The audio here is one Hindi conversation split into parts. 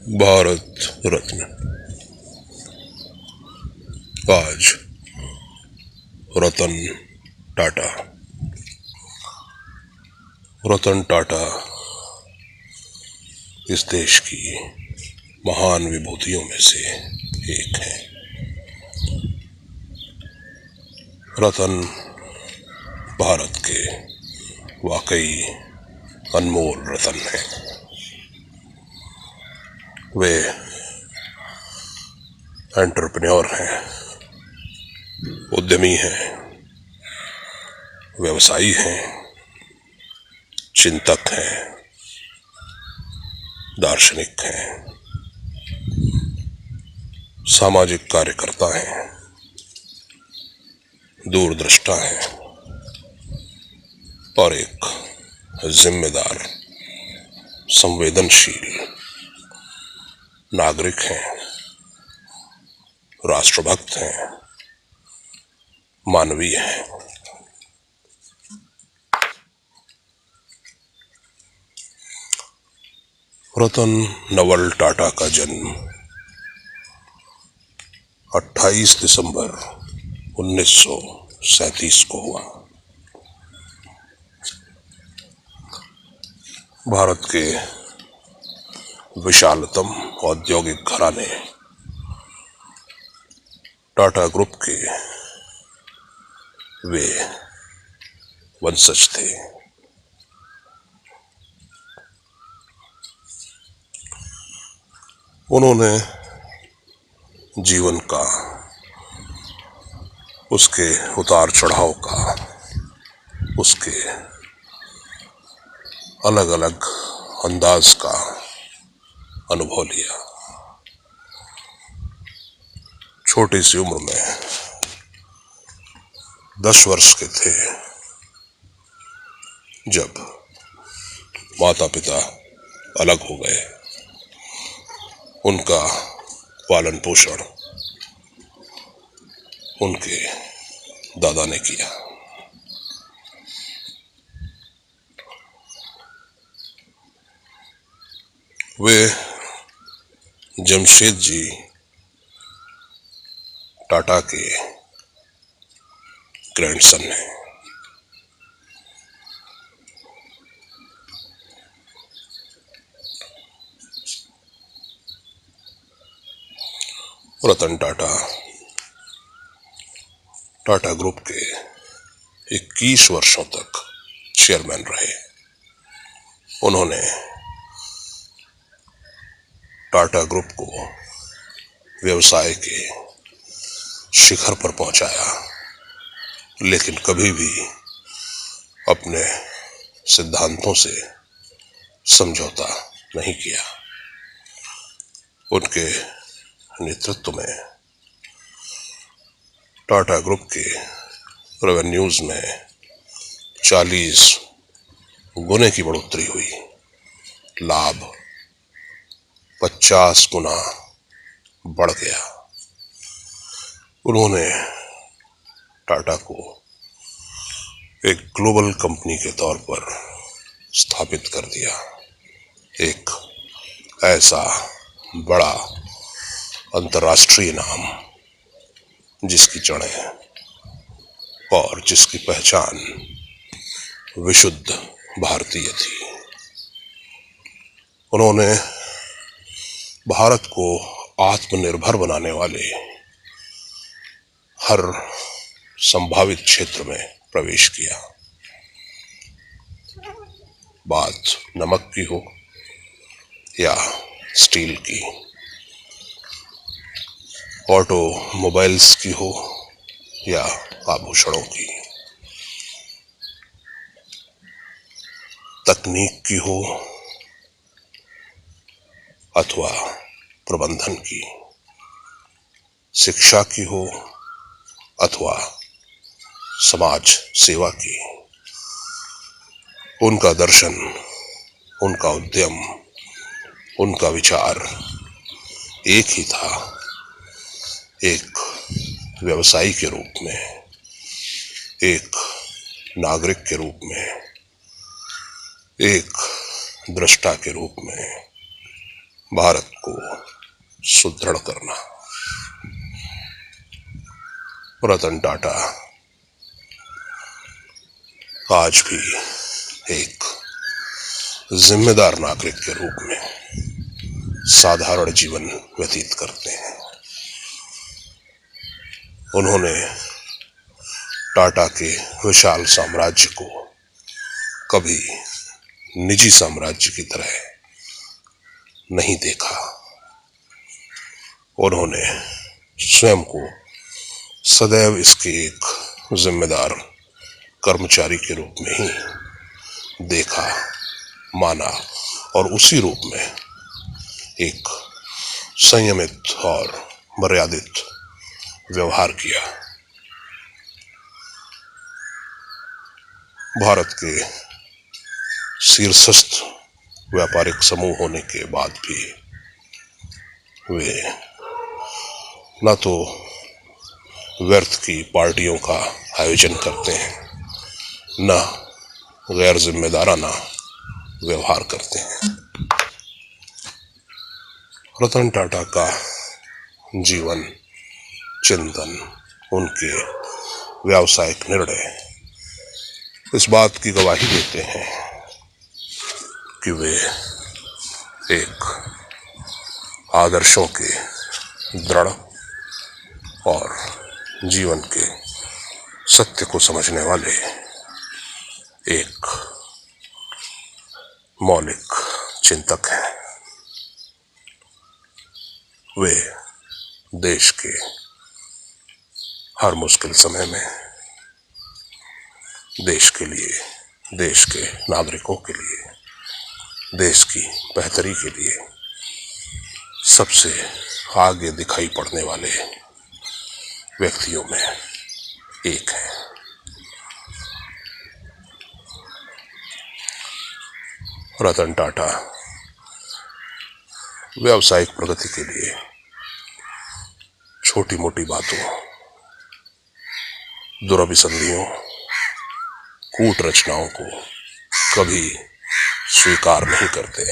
भारत रत्न। आज रतन टाटा। रतन टाटा इस देश की महान विभूतियों में से एक है। रतन भारत के वाकई अनमोल रतन हैं। वे एंटरप्रेन्योर हैं, उद्यमी हैं, व्यवसायी हैं, चिंतक हैं, दार्शनिक हैं, सामाजिक कार्यकर्ता हैं, दूरदृष्टा हैं और एक जिम्मेदार, संवेदनशील नागरिक हैं, राष्ट्रभक्त हैं, मानवीय हैं। रतन नवल टाटा का जन्म 28 दिसंबर 1937 को हुआ। भारत के विशालतम औद्योगिक घराने टाटा ग्रुप के वे वंशज थे। उन्होंने जीवन का, उसके उतार चढ़ाव का, उसके अलग अलग अंदाज का अनुभव लिया। छोटी सी उम्र में 10 वर्ष के थे जब माता पिता अलग हो गए। उनका पालन पोषण उनके दादा ने किया। वे जमशेदजी टाटा के ग्रैंडसन हैं। रतन टाटा टाटा ग्रुप के 21 वर्षों तक चेयरमैन रहे। उन्होंने टाटा ग्रुप को व्यवसाय के शिखर पर पहुंचाया, लेकिन कभी भी अपने सिद्धांतों से समझौता नहीं किया। उनके नेतृत्व में टाटा ग्रुप के रेवेन्यूज में 40 गुने की बढ़ोतरी हुई। लाभ 50 गुना बढ़ गया। उन्होंने टाटा को एक ग्लोबल कंपनी के तौर पर स्थापित कर दिया। एक ऐसा बड़ा अंतर्राष्ट्रीय नाम जिसकी जड़ें और जिसकी पहचान विशुद्ध भारतीय थी। उन्होंने भारत को आत्मनिर्भर बनाने वाले हर संभावित क्षेत्र में प्रवेश किया। बात नमक की हो या स्टील की, ऑटोमोबाइल्स की हो या आभूषणों की, तकनीक की हो अथवा प्रबंधन की, शिक्षा की हो अथवा समाज सेवा की, उनका दर्शन, उनका उद्यम, उनका विचार एक ही था। एक व्यवसायी के रूप में, एक नागरिक के रूप में, एक दृष्टा के रूप में, भारत को सुदृढ़ करना। रतन टाटा आज भी एक जिम्मेदार नागरिक के रूप में साधारण जीवन व्यतीत करते हैं। उन्होंने टाटा के विशाल साम्राज्य को कभी निजी साम्राज्य की तरह नहीं देखा। उन्होंने स्वयं को सदैव इसके एक जिम्मेदार कर्मचारी के रूप में ही देखा, माना और उसी रूप में एक संयमित और मर्यादित व्यवहार किया। भारत के शीर्षस्थ व्यापारिक समूह होने के बाद भी वे न तो व्यर्थ की पार्टियों का आयोजन करते हैं, न गैर जिम्मेदाराना व्यवहार करते हैं। रतन टाटा का जीवन, चिंतन, उनके व्यावसायिक निर्णय इस बात की गवाही देते हैं कि वे एक आदर्शों के दृढ़ और जीवन के सत्य को समझने वाले एक मौलिक चिंतक हैं। वे देश के हर मुश्किल समय में देश के लिए, देश के नागरिकों के लिए, देश की बेहतरी के लिए सबसे आगे दिखाई पड़ने वाले व्यक्तियों में एक है। रतन टाटा व्यावसायिक प्रगति के लिए छोटी मोटी बातों, दुरभिसंधियों, कूट रचनाओं को कभी स्वीकार नहीं करते।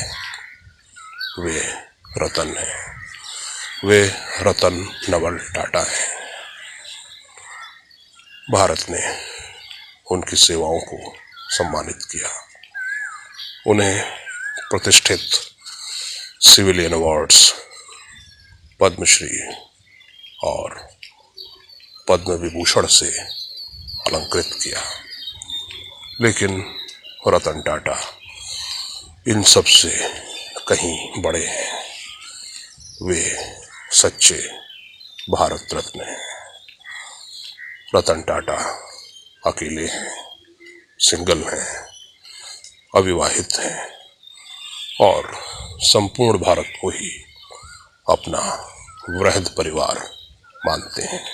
वे रतन हैं, वे रतन नवल टाटा हैं। भारत ने उनकी सेवाओं को सम्मानित किया, उन्हें प्रतिष्ठित सिविलियन अवार्ड्स, पद्मश्री और पद्म विभूषण से अलंकृत किया। लेकिन रतन टाटा इन सब से कहीं बड़े हैं। वे सच्चे भारत रत्न हैं। रतन टाटा अकेले हैं, सिंगल हैं, अविवाहित हैं और संपूर्ण भारत को ही अपना वृहद परिवार मानते हैं।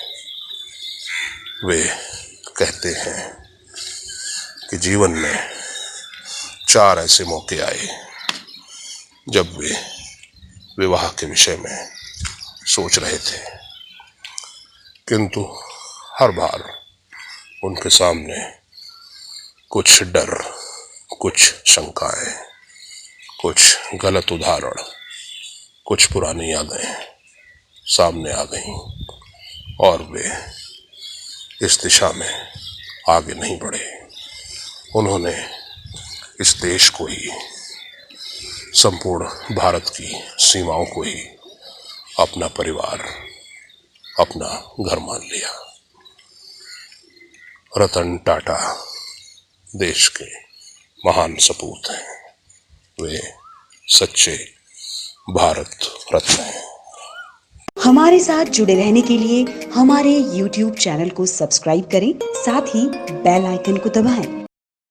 वे कहते हैं कि जीवन में 4 ऐसे मौके आए जब वे विवाह के विषय में सोच रहे थे, किंतु हर बार उनके सामने कुछ डर, कुछ शंकाएं, कुछ गलत उदाहरण, कुछ पुरानी यादें सामने आ गईं और वे इस दिशा में आगे नहीं बढ़े। उन्होंने इस देश को ही, संपूर्ण भारत की सीमाओं को ही अपना परिवार, अपना घर मान लिया। रतन टाटा देश के महान सपूत हैं। वे सच्चे भारत रत्न हैं। हमारे साथ जुड़े रहने के लिए हमारे YouTube चैनल को सब्सक्राइब करें, साथ ही बेल आइकन को दबाएं